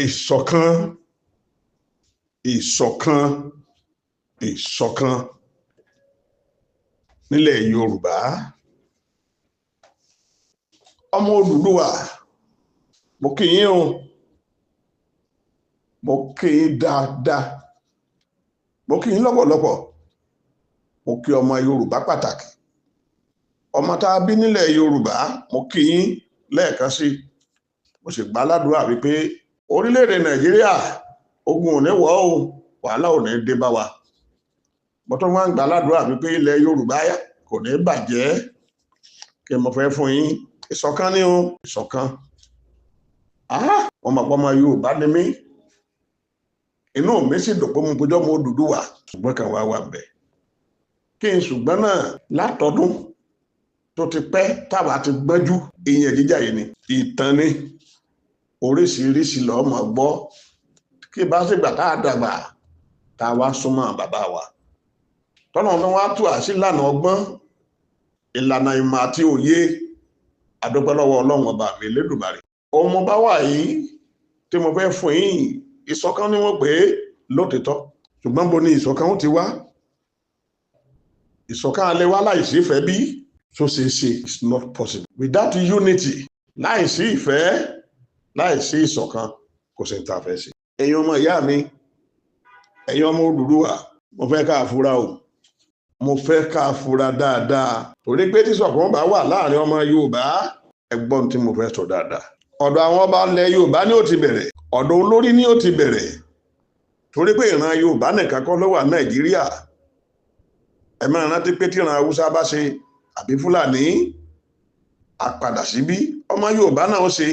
ìṣọ̀kan ìṣọ̀kan ìṣọ̀kan nílẹ̀ Yorùbá. Ọmọ Odùduwà, mo kí yín o, mo kí yín dáadáa, mo kí yín lọ́pọ̀lọpọ̀, mo kí ọmọ Yorùbá pàtàkì, ọmọ tá a bí nílẹ̀ Yorùbá, mo kí yín lẹ́ẹ̀kan sí. Mo sì gbà ládùúrà wípé orílẹ̀-èdè Nàìjíríà ogun ò ní wọ̀ o, wàhálà ò ní dé bá wa. Mo tún wá ń gbà ládùúrà wípé ilẹ̀ Yorùbá kò ní bàjẹ́. Kí mo fẹ́ fún yín ìṣọ̀kan ni o, ìṣọ̀kan. Wọ́n mọ̀ pé ọmọ Yorùbá ni mí, inú mi sì dùn pé mo gbọ́dọ̀ mọ Odùduwà, ṣùgbọ́n kan wá wà bẹ́ẹ̀. Kí n ṣùgbọ́n náà látọdún tó ti pẹ́ táwa ti gbọ́njú ìyẹn jíjà yìí ni ìtàn ni oríṣiríṣi lọ́ọ́ mọ̀ gbọ́. Kí bá sì gbà tá a dàgbà tá a wá súnmọ́ bàbá wa tọ́nà tó wá tú àṣì ìlànà ọgbọ́n, ìlànà ìmọ̀ àti òye. Adúpẹ́ lọ́wọ́ Ọlọ́run ọba mi Elédùmarè. Ohun mo bá wà yìí tí mo fẹ́ fún yín, ìṣọ̀kan ni wọ́n pè é lótìtọ́, ṣùgbọ́n bo ni ìṣọ̀kan ó ti wá? Ìṣọ̀kan alẹ́ wá láìsí ìfẹ́ bí? So ṣe it's not possible. Without unity, láìsí ìfẹ́, láìsí ìṣọ̀kan, kò sí ní ta fẹ́ ṣe. Ẹ̀yin ọmọ ìyá mi, ẹ̀yin ọmọ Odùduwà, mo fẹ́ ká fura o, mo fẹ́ ká fura dáadáa. Torí pé tí ìṣọ̀kan bá wà láàrin ọmọ Yorùbá, ẹgbọ́n tí mo fẹ́ sọ dáadáa. Ọ̀dọ̀ àwọn ọba ilẹ̀ Yorùbá ni ó ti bẹ̀rẹ̀, ọ̀dọ̀ olórí ni ó ti bẹ̀rẹ̀. Torí pé ìran Yorùbá nìkan kọ́ ló wà Nàìjíríà. Ẹ máa rántí pé tí ìran Haúsá bá ṣe àbí Fúlàní àpadà síbí, ọmọ Yorùbá náà ó ṣe.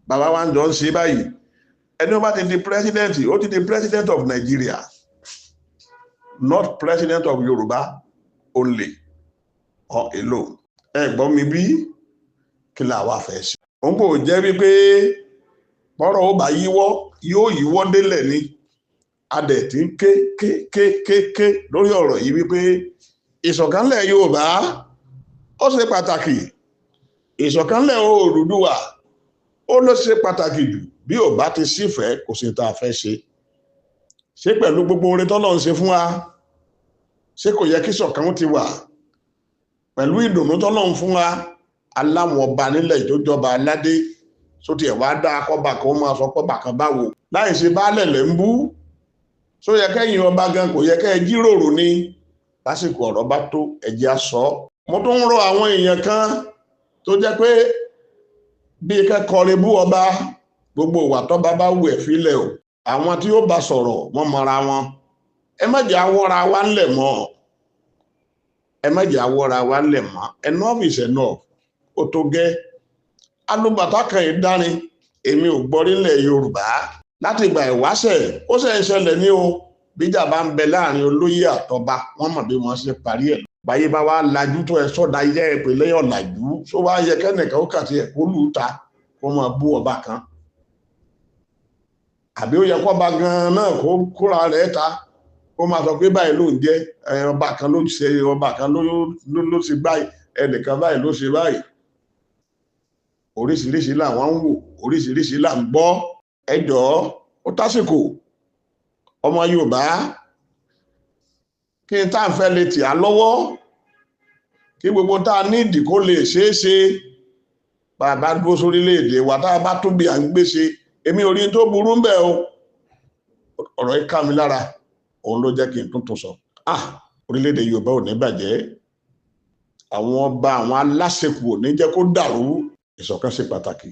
Bàbá wa ń jọ ń ṣe báyìí. Ẹni ó bá ti di president, ó ti di president of Nigeria, not president of Yorùbá only or alone. Ẹ̀gbọ́n mi bí kí la wá fẹ́ ṣe. Òun kò jẹ́ wípé bọ́rọ̀ ó bá yíwọ́ yóò yíwọ́ délẹ̀ ni. Adẹ̀ tí ń ké lórí ọ̀rọ̀ yìí wípé ìṣọ̀kanlẹ̀ Yorùbá ó ṣe pàtàkì. Ìṣọ̀kanlẹ̀ Odùduwà ó ló ṣe pàtàkì jù. Bí ò bá ti sífẹ̀ẹ́ kò sí tá a fẹ́ ṣe. Ṣé pẹ̀lú gbogbo oore tọ́lọ́run ṣe fún wa, ṣé kò yẹ kí ìṣọ̀kan ti wà? Pẹ̀lú ìdùnnú tọ́lọ́run fún wa, aláwọn ọba nílẹ̀ tó jọba aládé, só tiẹ̀ wá dá akọ́bà kan máa sọ pọ́bà kan báwo láì ṣe baálẹ̀ lẹ́ ń bú. Só yẹ kẹ́yìn ọba gan kò yẹ kẹ́ ẹ jíròrò ni? Lásìkò ọ̀rọ̀ bá tó ẹ̀jẹ̀ á sọ. Mo tún ń rọ àwọn èèyàn kan tó jẹ́ pé bí kẹ́kọ̀ọ́rin bú ọba, gbogbo ìwà tọ́ba bá wù ẹ̀ fílẹ̀ o. Àwọn tí ó bá sọ̀rọ̀ wọ́n mọra wọn. Ẹ má jẹ́ awọ́ra wa ńlẹ̀ mọ́. Ẹ má jẹ́ awọ́ra wa ńlẹ̀ mọ́. Enough is enough. Ó tó gẹ́. Alúbàtà kan ìdárin èmi ò gbọ́ nílẹ̀ Yorùbá láti ìgbà ìwáṣẹ̀. Ó ṣe ń ṣẹlẹ̀ ní o. Bíjà bá ń bẹ láàrin olóyè àtọba, wọ́n mọ̀ bí wọ́n ṣe parí ẹ̀. Báyé bá wá lajú tó ẹ sọ́dá yẹ́ ẹ pè lẹ́yìn ọ̀làjú. Tó wá yẹ kẹ́nìkan ó kàtí ẹ̀ kó lù ú ta kó máa bú ọba kan. Àbí ó yẹ kó ọba gan-an náà kó kóra rẹ̀ ta kó máa sọ pé báyìí ló ń jẹ́ ọba kan ló ṣe, ọba kan ló ṣe báyìí, ẹnìkan báyìí ló ṣe báyìí. Oríṣiríṣi làwọn ń wò, oríṣiríṣi là ń gbọ́. Ẹ jọ̀ọ́ ó tásìkò ọmọ Yorùbá kí n tá ń fẹ́ lè tì á lọ́wọ́, kí gbogbo tá a ní ìdí kó lè ṣeé ṣe. Bàbá dúró sórílẹ̀-èdè wa tá a bá tún bí à ń gbé ṣe, èmi ò rí tó burú ń bẹ̀ o. Ọ̀rọ̀ yìí ká mi lára, òun ló jẹ́ kí n tún sọ. Orílẹ̀-èdè Yorùbá ò ní bàjẹ́. Àwọn ọba, àwọn aláṣepọ̀ ò ní jẹ́ kó dàrú. Ìṣọ̀kan ṣe pàtàkì.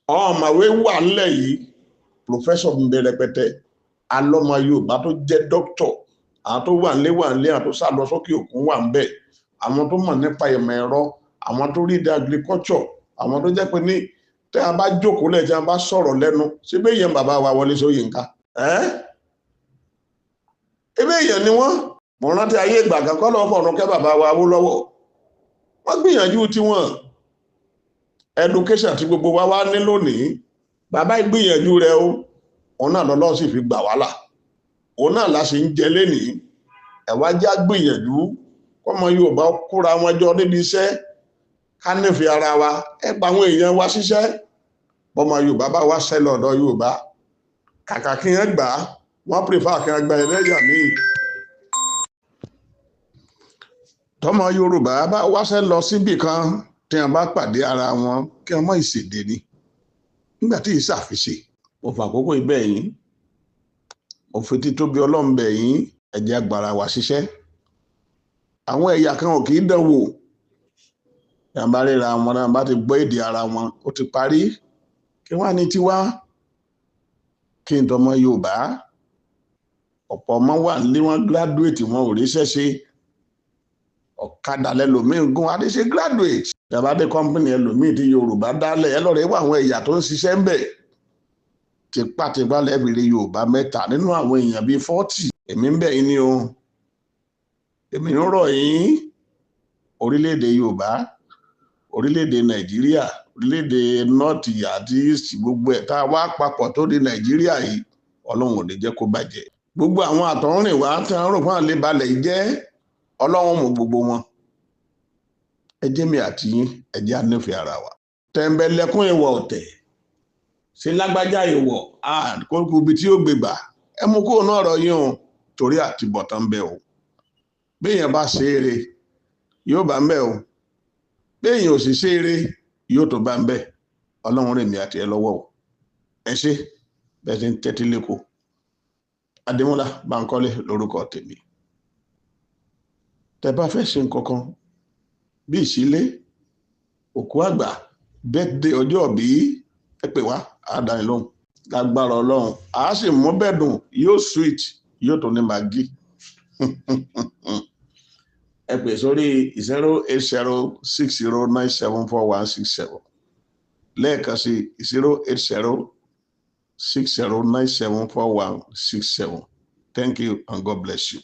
Ọ̀mọ̀wé wà nílẹ̀ yìí, pòfẹ́sọ̀ ń bẹ rẹpẹtẹ. Alọ́mọ Yorùbá tó jẹ́ dókítọ̀, àwọn tó wà nílé, àwọn tó sá lọ sókè òkun wà ń bẹ. Àwọn tó mọ̀ nípa ìmọ̀ ẹ̀rọ, àwọn tó rí agriculture, àwọn tó jẹ́ pé ní tẹ́ a bá jókòó lẹ̀ tí a bá sọ̀rọ̀ lẹ́nu, síbẹ̀ yẹn bàbá wa Wọlé Ṣóyínká. Ebe èèyàn ni wọ́n. Mo rántí ayé ìgbà kan kọ́ lọ́wọ́ fọ̀run kẹ́ bàbá wa Awólọ́wọ̀. Wọ́n gbìyànjú tí wọ́n. Education tí gbogbo wa wá ní lónìí, bàbá ìgbìyànjú rẹ̀ o. Òun náà lọ́lọ́ sì fi gbà wá là. Òun náà la sì ń jẹ lénìí. Ẹ̀wá já gbìyànjú kọ́mọ Yorùbá kóra wọn jọ níbi iṣẹ́. Ká nífẹ̀ẹ́ ara wa. Ẹ pa àwọn èèyàn wa ṣiṣẹ́. bọ́mọ Yorùbá bá wá sẹ́lọ̀ ọ̀dọ̀ Yorùbá kàkà kí wọ́n gbà á wọ́n prefer kí wọ́n gba ẹlẹ́yà míì. tọ́mọ Yorùbá bá wáṣẹ́ lọ síbì kan tí wọ́n bá pàdé ara wọn kí wọ́n mọ̀ ìṣèdè ni nígbà tí ìṣàfihàn mo fà àkókò ibẹ̀ yìí mo fi títóbi Ọlọ́run bẹ̀ yín ẹ jẹ́ agbára wa ṣiṣẹ́. àwọn ẹ̀yà kan ò kì í dánwò yàrá ríra wọn náà bá ti gbọ́ èdè ara wọn ó ti parí kí wọ́n á ní tiwa kí n tọmọ Yorùbá ọ̀pọ̀ ọmọ wà ní wọn graduate wọn ò ríṣẹ́ ṣe ọ̀kadà lẹ́lòmíì gún adéṣe graduate yàrá dé company ẹlòmíì tí Yorùbá dálẹ̀ ẹ lọ́rẹ̀ wà àwọn ẹ̀yà tó ń ṣiṣẹ́ ń bẹ̀ tipátipá lẹ́bìrì Yorùbá mẹ́ta nínú àwọn èèyàn bíi 40 èmi ń bẹ̀ yín ni o èmi ń rọ̀ yín orílẹ̀-èdè Yorùbá orílẹ̀-èdè Nàìjíríà orílẹ̀-èdè north àti east gbogbo ẹ̀ tá a wá papọ̀ tó di Nàìjíríà yìí Ọlọ́run ò ní jẹ́ kó bàjẹ́ gbogbo àwọn àtọ̀rìn wá tí wọ́n rò fún àlè balẹ̀ jẹ́ Ọlọ́run mọ̀ gbogbo wọn ẹ jẹ́ mi àti yín ẹ jẹ́ ànífẹ́ ara wa tẹ̀m̀bẹ̀lẹ̀kún ìwọ̀ ọ̀tẹ̀ ṣe lágbájá ìwọ̀ kókó ibi tí ó gbégbà ẹ mú kó náà rọ yín o torí àtibọ̀tán bẹ o béèyàn bá ṣe eré yóò bá ń bẹ o béèyàn ò sì ṣe eré yóò tó bá ń bẹ Ọlọ́run rèmi àti ẹ lọ́wọ́ o ẹ ṣe bẹ́ẹ̀ ti ń tẹ́tí lẹ́kọ̀ọ́ Ademola Bankole lórúkọ tèmi tẹ́ bá fẹ́ ṣe nǹkan kan bí ìṣílé òkú àgbà birthday ọjọ́ ìbí ẹ pè wá àdánilóhùn lágbára Ọlọ́run a sì mú bẹ́ẹ̀dùn yóò sweet yóò tó ní magi ẹ pè sórí 08060974167 lẹ́ẹ̀kan sí 08060974167. Thank you and God bless you.